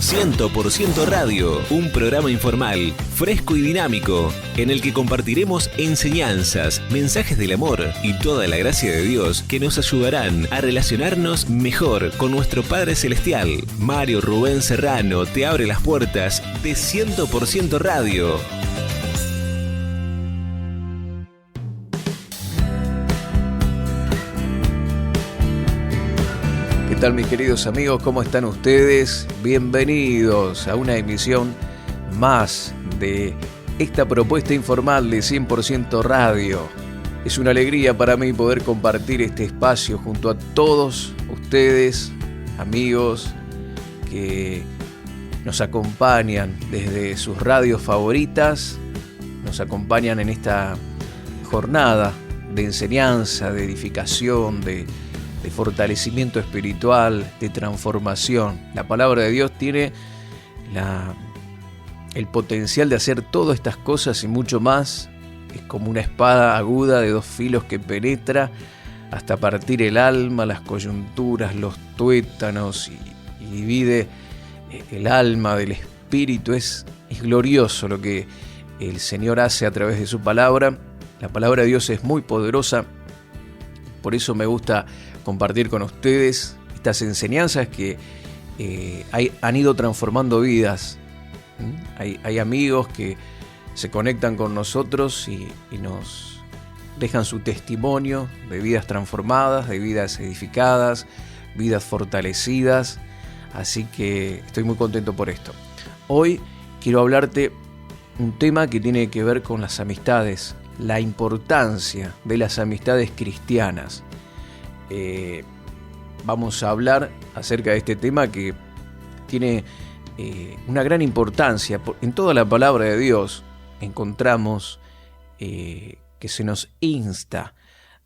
100% Radio, un programa informal, fresco y dinámico, en el que compartiremos enseñanzas, mensajes del amor y toda la gracia de Dios que nos ayudarán a relacionarnos mejor con nuestro Padre Celestial. Mario Rubén Serrano te abre las puertas de 100% Radio. ¿Qué tal, mis queridos amigos? ¿Cómo están ustedes? Bienvenidos a una emisión más de esta propuesta informal de 100% Radio. Es una alegría para mí poder compartir este espacio junto a todos ustedes, amigos, que nos acompañan desde sus radios favoritas, nos acompañan en esta jornada de enseñanza, de edificación, de fortalecimiento espiritual, de transformación. La palabra de Dios tiene el potencial de hacer todas estas cosas y mucho más. Es como una espada aguda de dos filos que penetra hasta partir el alma, las coyunturas, los tuétanos y divide el alma del espíritu. Es glorioso lo que el Señor hace a través de su palabra. La palabra de Dios es muy poderosa. Por eso me gusta compartir con ustedes estas enseñanzas que han ido transformando vidas. Hay amigos que se conectan con nosotros y nos dejan su testimonio de vidas transformadas, de vidas edificadas, vidas fortalecidas. Así que estoy muy contento por esto. Hoy quiero hablarte un tema que tiene que ver con las amistades, la importancia de las amistades cristianas. Vamos a hablar acerca de este tema que tiene una gran importancia. En toda la palabra de Dios encontramos que se nos insta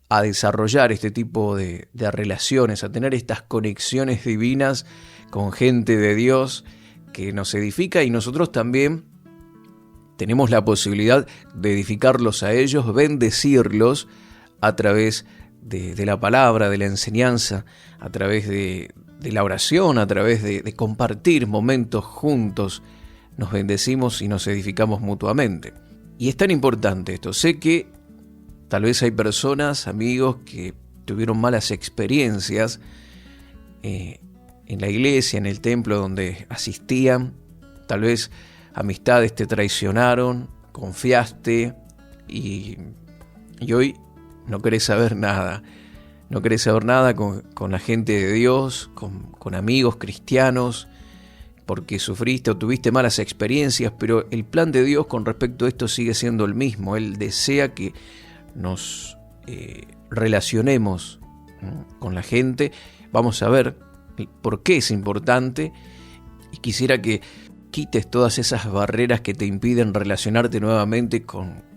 a desarrollar este tipo de relaciones, a tener estas conexiones divinas con gente de Dios que nos edifica, y nosotros también tenemos la posibilidad de edificarlos a ellos, bendecirlos a través de la palabra, de la enseñanza, a través de la oración, a través de compartir momentos juntos. Nos bendecimos y nos edificamos mutuamente. Y es tan importante esto. Sé que tal vez hay personas, amigos, que tuvieron malas experiencias en la iglesia, en el templo donde asistían. Tal vez amistades te traicionaron, confiaste y hoy no querés saber nada. No querés saber nada con la gente de Dios, con amigos cristianos, porque sufriste o tuviste malas experiencias, pero el plan de Dios con respecto a esto sigue siendo el mismo. Él desea que nos relacionemos con la gente. Vamos a ver por qué es importante, y quisiera que quites todas esas barreras que te impiden relacionarte nuevamente con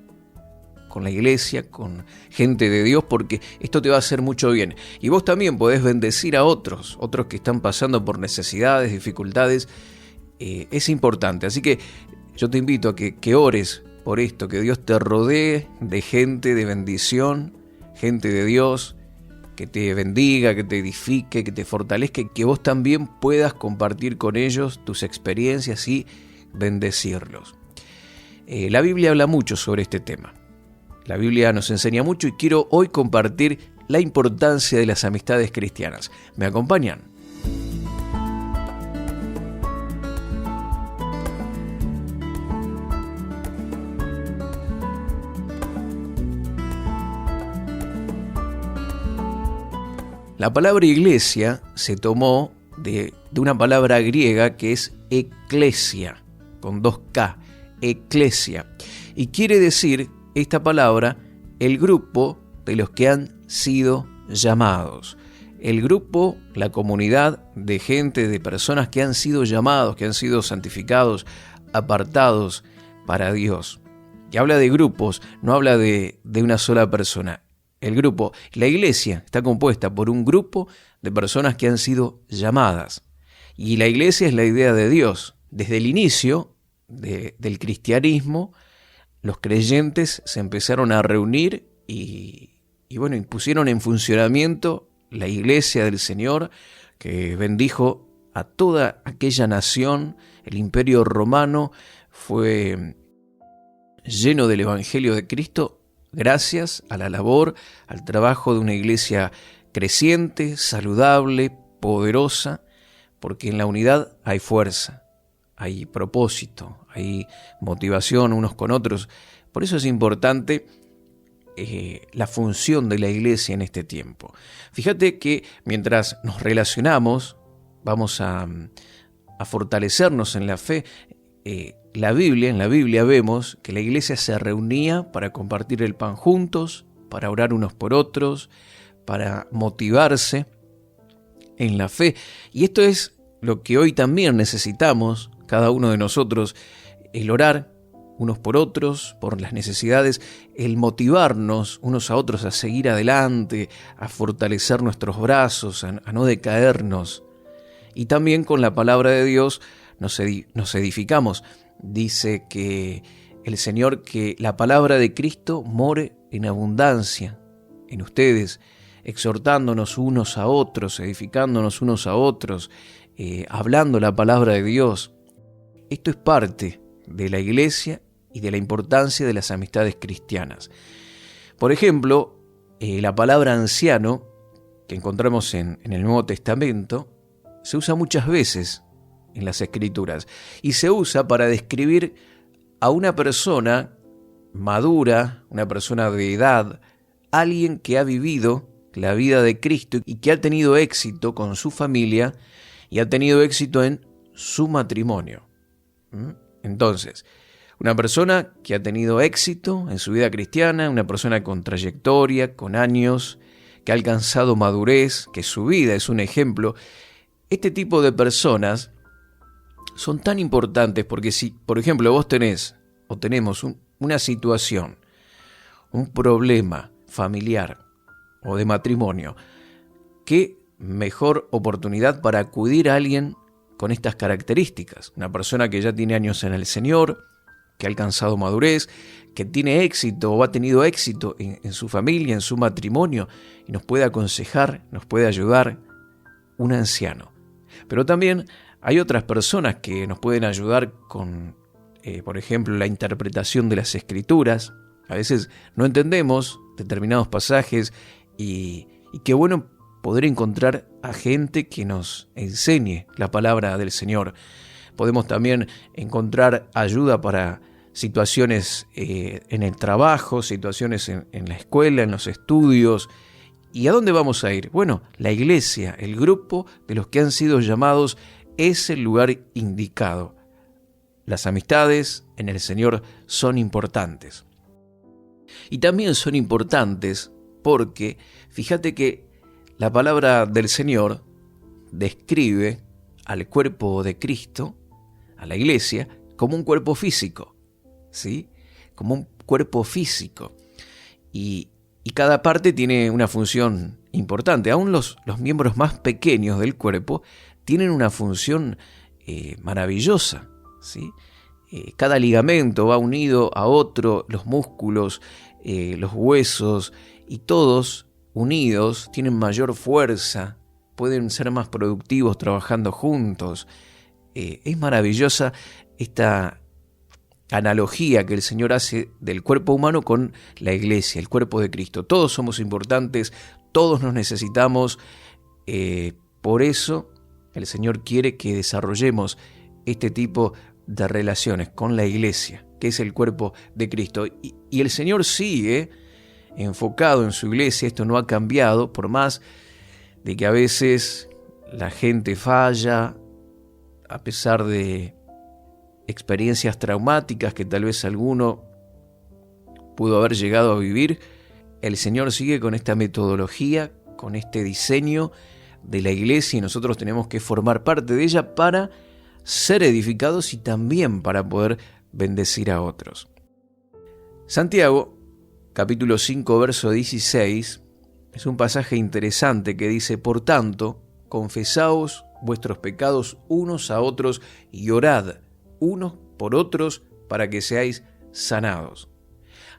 la iglesia, con gente de Dios, porque esto te va a hacer mucho bien. Y vos también podés bendecir a otros que están pasando por necesidades, dificultades. Es importante. Así que yo te invito a que ores por esto, que Dios te rodee de gente de bendición, gente de Dios, que te bendiga, que te edifique, que te fortalezca, y que vos también puedas compartir con ellos tus experiencias y bendecirlos. La Biblia habla mucho sobre este tema. La Biblia nos enseña mucho y quiero hoy compartir la importancia de las amistades cristianas. ¿Me acompañan? La palabra iglesia se tomó de una palabra griega que es eklesia, con 2K, eklesia, y quiere decir esta palabra el grupo de los que han sido llamados. El grupo, la comunidad de gente, de personas que han sido llamados, que han sido santificados, apartados para Dios. Y habla de grupos, no habla de una sola persona. El grupo, la iglesia, está compuesta por un grupo de personas que han sido llamadas. Y la iglesia es la idea de Dios. Desde el inicio del cristianismo, los creyentes se empezaron a reunir y pusieron en funcionamiento la iglesia del Señor, que bendijo a toda aquella nación. El Imperio Romano fue lleno del Evangelio de Cristo gracias a la labor, al trabajo de una iglesia creciente, saludable, poderosa, porque en la unidad hay fuerza, hay propósito, hay motivación unos con otros. Por eso es importante la función de la iglesia en este tiempo. Fíjate que mientras nos relacionamos, vamos a fortalecernos en la fe. En la Biblia vemos que la iglesia se reunía para compartir el pan juntos, para orar unos por otros, para motivarse en la fe. Y esto es lo que hoy también necesitamos, cada uno de nosotros, el orar unos por otros, por las necesidades, el motivarnos unos a otros a seguir adelante, a fortalecer nuestros brazos, a no decaernos. Y también con la palabra de Dios nos edificamos. Dice que el Señor, que la palabra de Cristo more en abundancia en ustedes, exhortándonos unos a otros, edificándonos unos a otros, hablando la palabra de Dios. Esto es parte de la iglesia y de la importancia de las amistades cristianas. Por ejemplo, la palabra anciano, que encontramos en el Nuevo Testamento, se usa muchas veces en las Escrituras y se usa para describir a una persona madura, una persona de edad, alguien que ha vivido la vida de Cristo y que ha tenido éxito con su familia y ha tenido éxito en su matrimonio. Entonces, una persona que ha tenido éxito en su vida cristiana, una persona con trayectoria, con años, que ha alcanzado madurez, que su vida es un ejemplo. Este tipo de personas son tan importantes porque si, por ejemplo, vos tenés o tenemos una situación, un problema familiar o de matrimonio, qué mejor oportunidad para acudir a alguien con estas características. Una persona que ya tiene años en el Señor, que ha alcanzado madurez, que tiene éxito o ha tenido éxito en su familia, en su matrimonio, y nos puede aconsejar, nos puede ayudar, un anciano. Pero también hay otras personas que nos pueden ayudar con, por ejemplo, la interpretación de las Escrituras. A veces no entendemos determinados pasajes y qué bueno poder encontrar a gente que nos enseñe la palabra del Señor. Podemos también encontrar ayuda para situaciones en el trabajo, situaciones en la escuela, en los estudios. ¿Y a dónde vamos a ir? Bueno, la iglesia, el grupo de los que han sido llamados, es el lugar indicado. Las amistades en el Señor son importantes. Y también son importantes porque, fíjate que la palabra del Señor describe al cuerpo de Cristo, a la iglesia, como un cuerpo físico, ¿sí? Como un cuerpo físico. Y cada parte tiene una función importante. Aún los miembros más pequeños del cuerpo tienen una función maravillosa, ¿sí? Cada ligamento va unido a otro, los músculos, los huesos, y todos unidos tienen mayor fuerza, pueden ser más productivos trabajando juntos. Es maravillosa esta analogía que el Señor hace del cuerpo humano con la iglesia, el cuerpo de Cristo. Todos somos importantes, todos nos necesitamos. Por eso el Señor quiere que desarrollemos este tipo de relaciones con la iglesia, que es el cuerpo de Cristo. Y el Señor sigue enfocado en su iglesia. Esto no ha cambiado, por más de que a veces la gente falla, a pesar de experiencias traumáticas que tal vez alguno pudo haber llegado a vivir. El Señor sigue con esta metodología, con este diseño de la iglesia, y nosotros tenemos que formar parte de ella para ser edificados y también para poder bendecir a otros. Santiago, capítulo 5, verso 16, es un pasaje interesante que dice: por tanto, confesaos vuestros pecados unos a otros y orad unos por otros para que seáis sanados.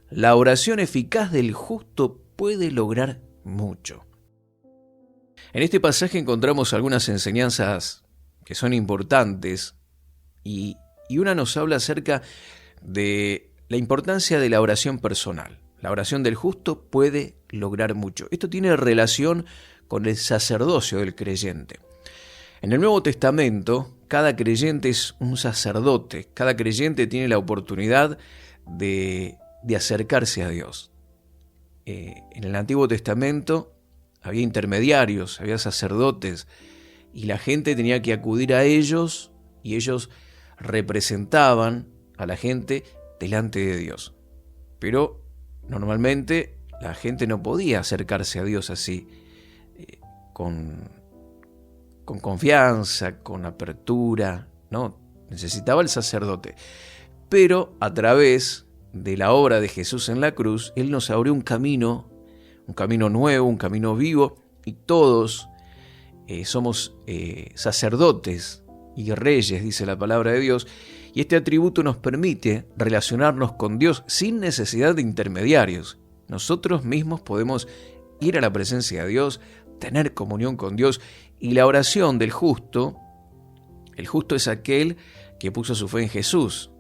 La oración eficaz del justo puede lograr mucho. En este pasaje encontramos algunas enseñanzas que son importantes, y una nos habla acerca de la importancia de la oración personal. La oración del justo puede lograr mucho. Esto tiene relación con el sacerdocio del creyente. En el Nuevo Testamento, cada creyente es un sacerdote. Cada creyente tiene la oportunidad de acercarse a Dios. En el Antiguo Testamento había intermediarios, había sacerdotes, y la gente tenía que acudir a ellos, y ellos representaban a la gente delante de Dios. Pero normalmente la gente no podía acercarse a Dios así, con confianza, con apertura, no, necesitaba el sacerdote. Pero a través de la obra de Jesús en la cruz, Él nos abrió un camino nuevo, un camino vivo, y todos somos sacerdotes y reyes, dice la palabra de Dios, y este atributo nos permite relacionarnos con Dios sin necesidad de intermediarios. Nosotros mismos podemos ir a la presencia de Dios, tener comunión con Dios, y la oración del justo, el justo es aquel que puso su fe en Jesús.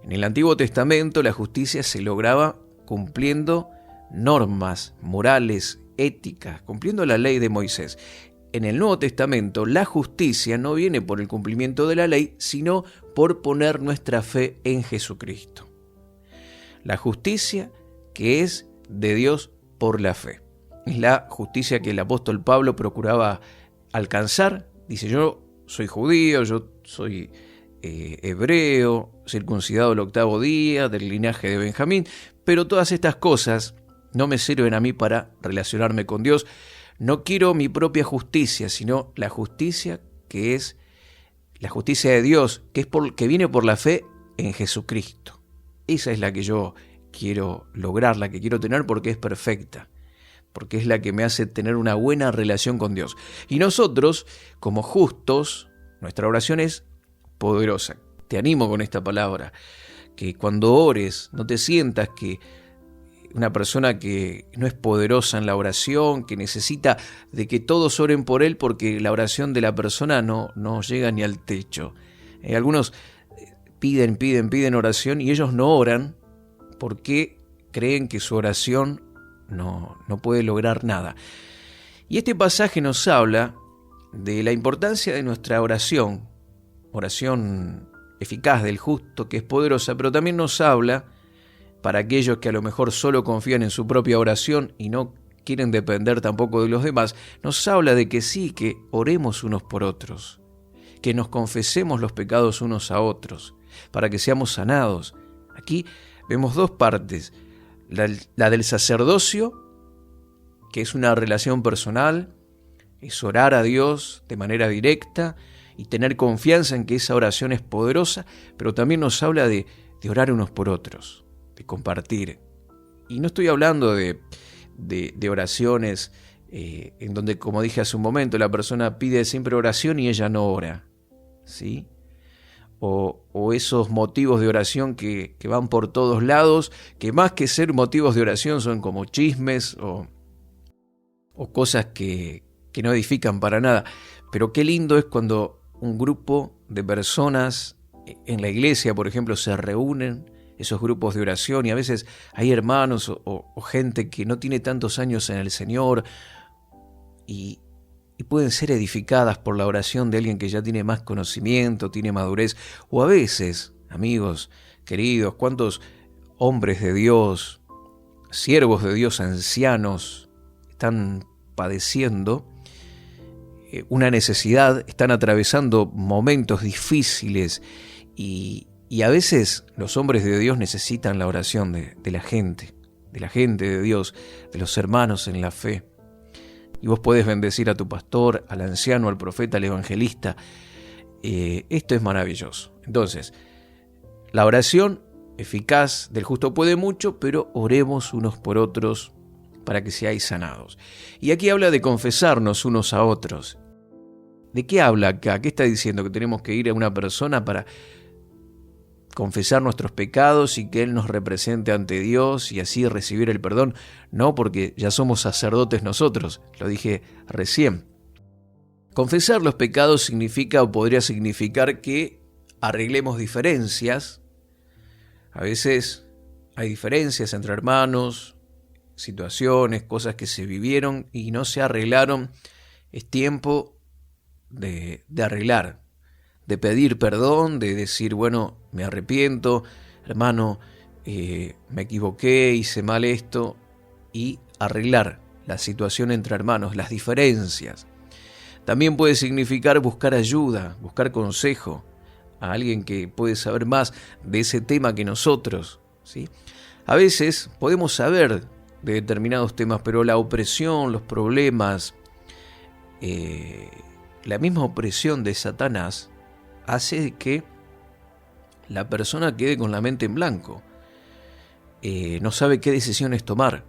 En el Antiguo Testamento la justicia se lograba cumpliendo normas morales, éticas, cumpliendo la ley de Moisés. En el Nuevo Testamento la justicia no viene por el cumplimiento de la ley, sino por poner nuestra fe en Jesucristo. La justicia que es de Dios por la fe. Es la justicia que el apóstol Pablo procuraba alcanzar. Dice, yo soy judío, yo soy hebreo, circuncidado el 8º día, del linaje de Benjamín, pero todas estas cosas no me sirven a mí para relacionarme con Dios. No quiero mi propia justicia, sino la justicia que es la justicia de Dios, que viene por la fe en Jesucristo. Esa es la que yo quiero lograr, la que quiero tener, porque es perfecta, porque es la que me hace tener una buena relación con Dios. Y nosotros, como justos, nuestra oración es poderosa. Te animo con esta palabra, que cuando ores no te sientas que una persona que no es poderosa en la oración, que necesita de que todos oren por él, porque la oración de la persona no llega ni al techo. Algunos piden oración y ellos no oran porque creen que su oración no puede lograr nada. Y este pasaje nos habla de la importancia de nuestra oración eficaz del justo, que es poderosa, pero también nos habla, para aquellos que a lo mejor solo confían en su propia oración y no quieren depender tampoco de los demás, nos habla de que sí, que oremos unos por otros, que nos confesemos los pecados unos a otros, para que seamos sanados. Aquí vemos dos partes, la del sacerdocio, que es una relación personal, es orar a Dios de manera directa y tener confianza en que esa oración es poderosa, pero también nos habla de orar unos por otros, de compartir. Y no estoy hablando de oraciones en donde, como dije hace un momento, la persona pide siempre oración y ella no ora, ¿sí? O esos motivos de oración que van por todos lados, que más que ser motivos de oración son como chismes o cosas que no edifican para nada. Pero qué lindo es cuando un grupo de personas en la iglesia, por ejemplo, se reúnen, esos grupos de oración, y a veces hay hermanos o gente que no tiene tantos años en el Señor y pueden ser edificadas por la oración de alguien que ya tiene más conocimiento, tiene madurez. O a veces, amigos queridos, cuántos hombres de Dios, siervos de Dios, ancianos, están padeciendo una necesidad, están atravesando momentos difíciles y a veces los hombres de Dios necesitan la oración de la gente de Dios, de los hermanos en la fe. Y vos podés bendecir a tu pastor, al anciano, al profeta, al evangelista. Esto es maravilloso. Entonces, la oración eficaz del justo puede mucho, pero oremos unos por otros para que seáis sanados. Y aquí habla de confesarnos unos a otros. ¿De qué habla acá? ¿Qué está diciendo? ¿Que tenemos que ir a una persona para confesar nuestros pecados y que Él nos represente ante Dios y así recibir el perdón? No, porque ya somos sacerdotes nosotros, lo dije recién. Confesar los pecados significa o podría significar que arreglemos diferencias. A veces hay diferencias entre hermanos, situaciones, cosas que se vivieron y no se arreglaron. Es tiempo de arreglar, de pedir perdón, de decir, bueno, me arrepiento, hermano, me equivoqué, hice mal esto, y arreglar la situación entre hermanos, las diferencias. También puede significar buscar ayuda, buscar consejo a alguien que puede saber más de ese tema que nosotros, ¿sí? A veces podemos saber de determinados temas, pero la opresión, los problemas, la misma opresión de Satanás hace que la persona quede con la mente en blanco. No sabe qué decisiones tomar.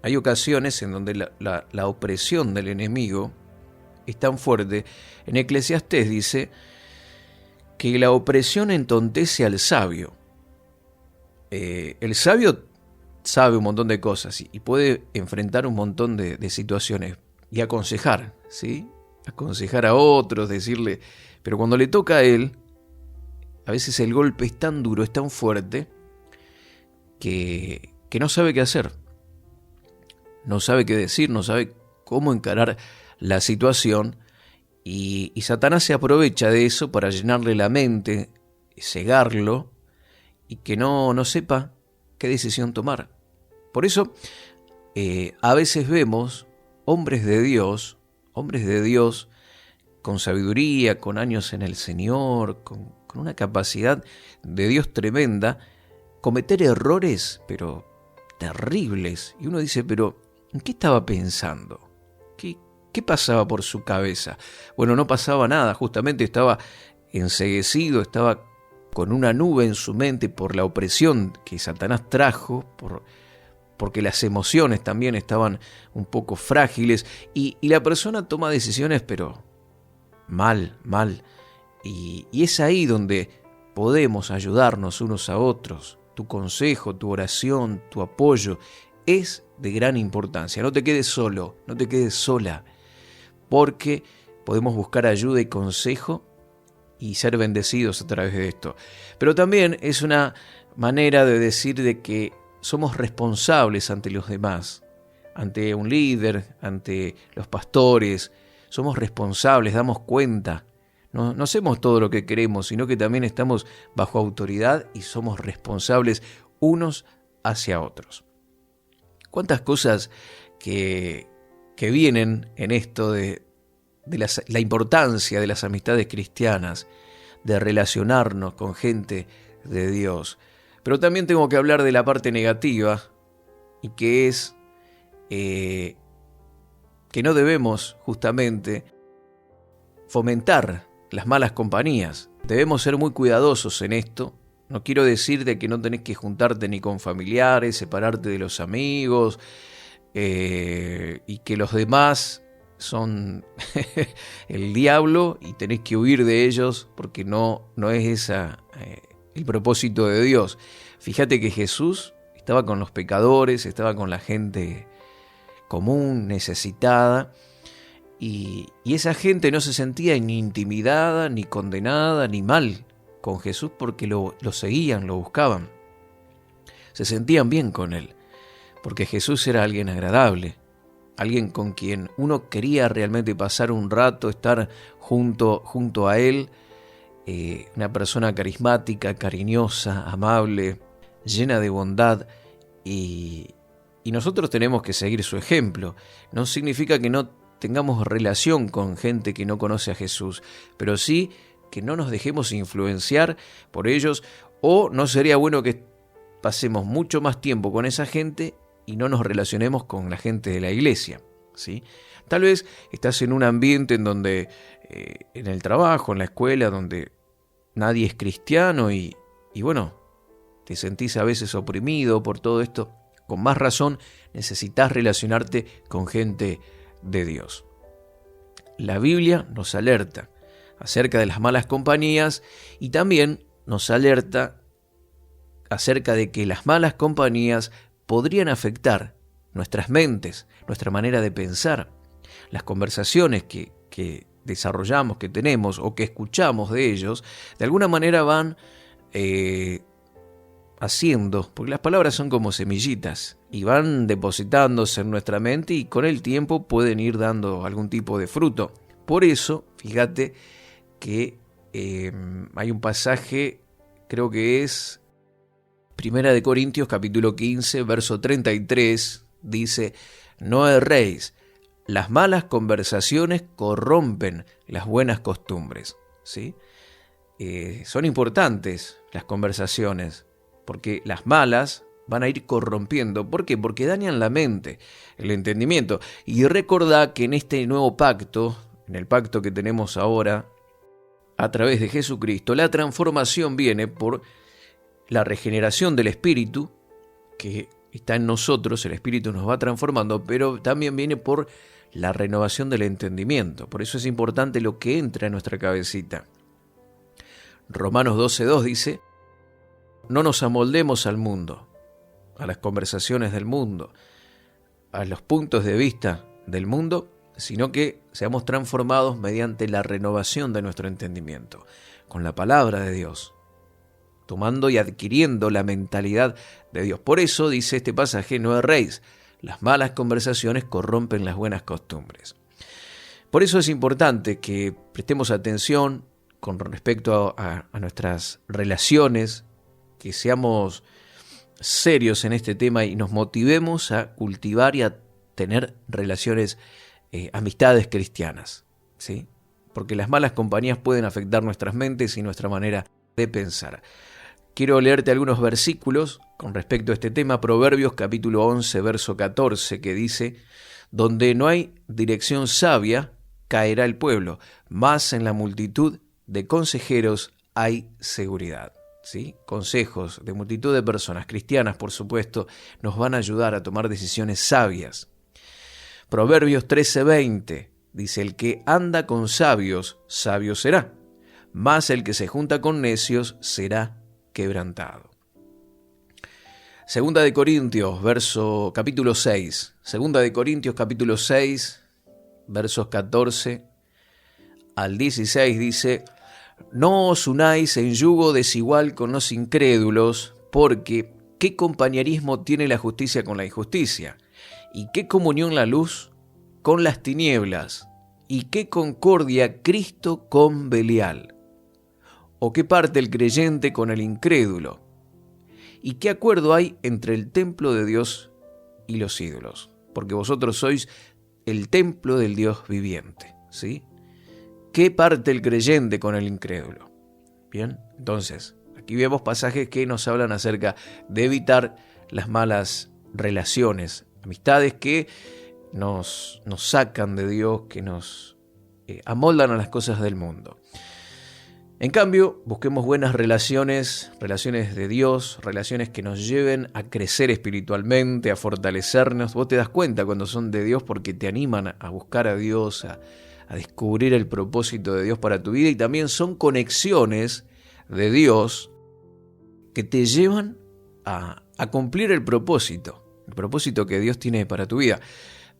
Hay ocasiones en donde la opresión del enemigo es tan fuerte. En Eclesiastés dice que la opresión entontece al sabio. El sabio sabe un montón de cosas y puede enfrentar un montón de situaciones y aconsejar, ¿sí? Aconsejar a otros, decirle, pero cuando le toca a él, a veces el golpe es tan duro, es tan fuerte, que no sabe qué hacer. No sabe qué decir, no sabe cómo encarar la situación, y Satanás se aprovecha de eso para llenarle la mente, cegarlo, y que no sepa qué decisión tomar. Por eso, a veces vemos hombres de Dios con sabiduría, con años en el Señor, con una capacidad de Dios tremenda, cometer errores, pero terribles. Y uno dice, pero ¿en qué estaba pensando? ¿Qué pasaba por su cabeza? Bueno, no pasaba nada, justamente estaba enceguecido, estaba con una nube en su mente por la opresión que Satanás trajo, porque las emociones también estaban un poco frágiles, y la persona toma decisiones, pero mal. Y es ahí donde podemos ayudarnos unos a otros. Tu consejo, tu oración, tu apoyo es de gran importancia. No te quedes solo, no te quedes sola, porque podemos buscar ayuda y consejo y ser bendecidos a través de esto. Pero también es una manera de decir de que somos responsables ante los demás, ante un líder, ante los pastores. Somos responsables, damos cuenta. No hacemos todo lo que queremos, sino que también estamos bajo autoridad y somos responsables unos hacia otros. ¿Cuántas cosas que vienen en esto de la importancia de las amistades cristianas, de relacionarnos con gente de Dios? Pero también tengo que hablar de la parte negativa, y que es que no debemos justamente fomentar las malas compañías. Debemos ser muy cuidadosos en esto. No quiero decir de que no tenés que juntarte ni con familiares, separarte de los amigos, y que los demás son el diablo y tenés que huir de ellos, porque no es esa el propósito de Dios. Fíjate que Jesús estaba con los pecadores, estaba con la gente común, necesitada, y esa gente no se sentía ni intimidada, ni condenada, ni mal con Jesús, porque lo seguían, lo buscaban. Se sentían bien con él, porque Jesús era alguien agradable, alguien con quien uno quería realmente pasar un rato, estar junto a él, una persona carismática, cariñosa, amable, llena de bondad, y nosotros tenemos que seguir su ejemplo. No significa que no tengamos relación con gente que no conoce a Jesús, pero sí que no nos dejemos influenciar por ellos, o no sería bueno que pasemos mucho más tiempo con esa gente y no nos relacionemos con la gente de la iglesia, ¿sí? Tal vez estás en un ambiente en donde, en el trabajo, en la escuela, donde nadie es cristiano y bueno, te sentís a veces oprimido por todo esto. Con más razón necesitas relacionarte con gente de Dios. La Biblia nos alerta acerca de las malas compañías y también nos alerta acerca de que las malas compañías podrían afectar nuestras mentes, nuestra manera de pensar. Las conversaciones que desarrollamos, que tenemos o que escuchamos de ellos, de alguna manera van haciendo, porque las palabras son como semillitas y van depositándose en nuestra mente y con el tiempo pueden ir dando algún tipo de fruto. Por eso, fíjate que hay un pasaje, creo que es Primera de Corintios capítulo 15, verso 33, dice: no erréis, las malas conversaciones corrompen las buenas costumbres. ¿Sí? Son importantes las conversaciones, porque las malas van a ir corrompiendo. ¿Por qué? Porque dañan la mente, el entendimiento. Y recordá que en este nuevo pacto, en el pacto que tenemos ahora, a través de Jesucristo, la transformación viene por la regeneración del Espíritu, que está en nosotros, el Espíritu nos va transformando, pero también viene por la renovación del entendimiento. Por eso es importante lo que entra en nuestra cabecita. Romanos 12:2 dice: no nos amoldemos al mundo, a las conversaciones del mundo, a los puntos de vista del mundo, sino que seamos transformados mediante la renovación de nuestro entendimiento, con la palabra de Dios, tomando y adquiriendo la mentalidad de Dios. Por eso dice este pasaje: no erréis, las malas conversaciones corrompen las buenas costumbres. Por eso es importante que prestemos atención con respecto a nuestras relaciones, que seamos serios en este tema y nos motivemos a cultivar y a tener relaciones, amistades cristianas, ¿sí? Porque las malas compañías pueden afectar nuestras mentes y nuestra manera de pensar. Quiero leerte algunos versículos con respecto a este tema. Proverbios capítulo 11, verso 14, que dice: donde no hay dirección sabia, caerá el pueblo, mas en la multitud de consejeros hay seguridad. ¿Sí? Consejos de multitud de personas cristianas, por supuesto, nos van a ayudar a tomar decisiones sabias. Proverbios 13:20 dice: el que anda con sabios, sabio será, mas el que se junta con necios será quebrantado. Segunda de Corintios, capítulo 6. Segunda de Corintios, capítulo 6, versos 14 al 16 dice: no os unáis en yugo desigual con los incrédulos, porque ¿qué compañerismo tiene la justicia con la injusticia? ¿Y qué comunión la luz con las tinieblas? ¿Y qué concordia Cristo con Belial? ¿O qué parte el creyente con el incrédulo? ¿Y qué acuerdo hay entre el templo de Dios y los ídolos? Porque vosotros sois el templo del Dios viviente, ¿sí? ¿Qué parte el creyente con el incrédulo? Bien, entonces, aquí vemos pasajes que nos hablan acerca de evitar las malas relaciones, amistades que nos sacan de Dios, que nos amoldan a las cosas del mundo. En cambio, busquemos buenas relaciones de Dios, relaciones que nos lleven a crecer espiritualmente, a fortalecernos. Vos te das cuenta cuando son de Dios porque te animan a buscar a Dios, a descubrir el propósito de Dios para tu vida, y también son conexiones de Dios que te llevan a cumplir el propósito que Dios tiene para tu vida.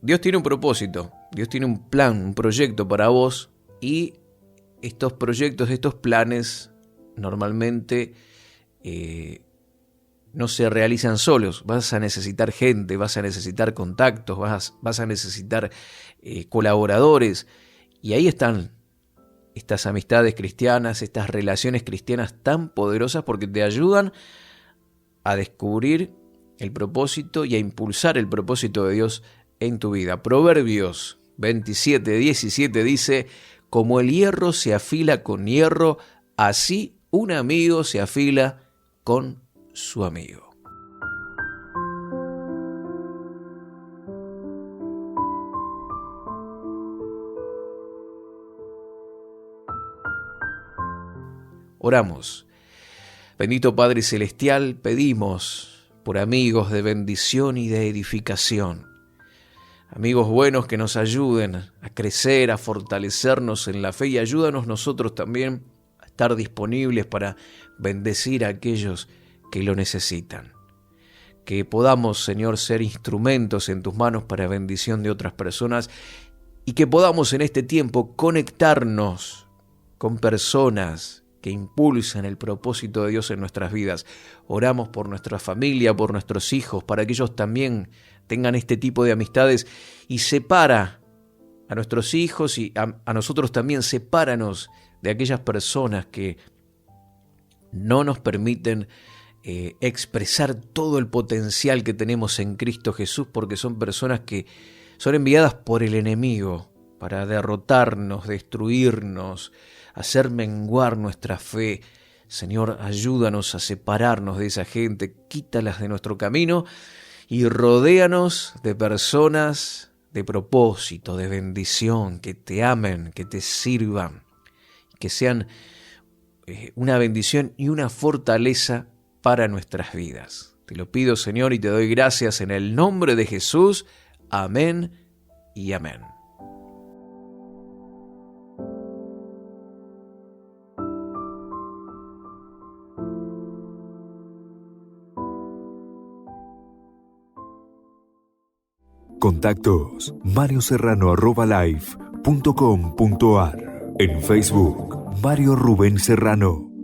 Dios tiene un propósito, Dios tiene un plan, un proyecto para vos, y estos proyectos, estos planes normalmente no se realizan solos. Vas a necesitar gente, vas a necesitar contactos, vas a necesitar colaboradores. Y ahí están estas amistades cristianas, estas relaciones cristianas tan poderosas, porque te ayudan a descubrir el propósito y a impulsar el propósito de Dios en tu vida. Proverbios 27:17 dice: como el hierro se afila con hierro, así un amigo se afila con su amigo. Oramos. Bendito Padre Celestial, pedimos por amigos de bendición y de edificación. Amigos buenos que nos ayuden a crecer, a fortalecernos en la fe, y ayúdanos nosotros también a estar disponibles para bendecir a aquellos que lo necesitan. Que podamos, Señor, ser instrumentos en tus manos para bendición de otras personas, y que podamos en este tiempo conectarnos con personas que impulsan el propósito de Dios en nuestras vidas. Oramos por nuestra familia, por nuestros hijos, para que ellos también tengan este tipo de amistades, y separa a nuestros hijos y a nosotros también, sepáranos de aquellas personas que no nos permiten expresar todo el potencial que tenemos en Cristo Jesús, porque son personas que son enviadas por el enemigo para derrotarnos, destruirnos, hacer menguar nuestra fe. Señor, ayúdanos a separarnos de esa gente, quítalas de nuestro camino y rodéanos de personas de propósito, de bendición, que te amen, que te sirvan, que sean una bendición y una fortaleza para nuestras vidas. Te lo pido, Señor, y te doy gracias en el nombre de Jesús. Amén y amén. Contactos: marioserrano@life.com.ar. En Facebook, Mario Rubén Serrano.